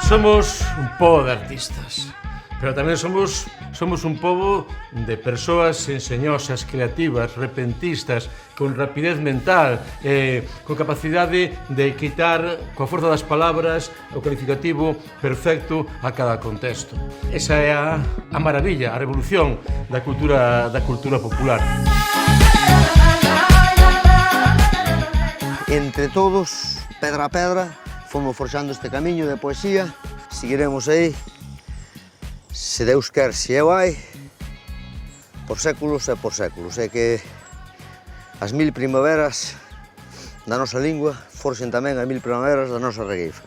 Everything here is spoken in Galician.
Somos un pobo de artistas, pero tamén somos un pobo de persoas enseñosas, creativas, repentistas, con rapidez mental, con capacidade de quitar, coa forza das palabras, o calificativo perfecto a cada contexto. Esa é a maravilla, a revolución da cultura popular. Entre todos, pedra a pedra, fomos forxando este camiño de poesía. Seguiremos aí, se Deus quer, se eu hai, por séculos e por séculos. É que as 1000 primaveras da nosa lingua forxen tamén as 1000 primaveras da nosa regueifa.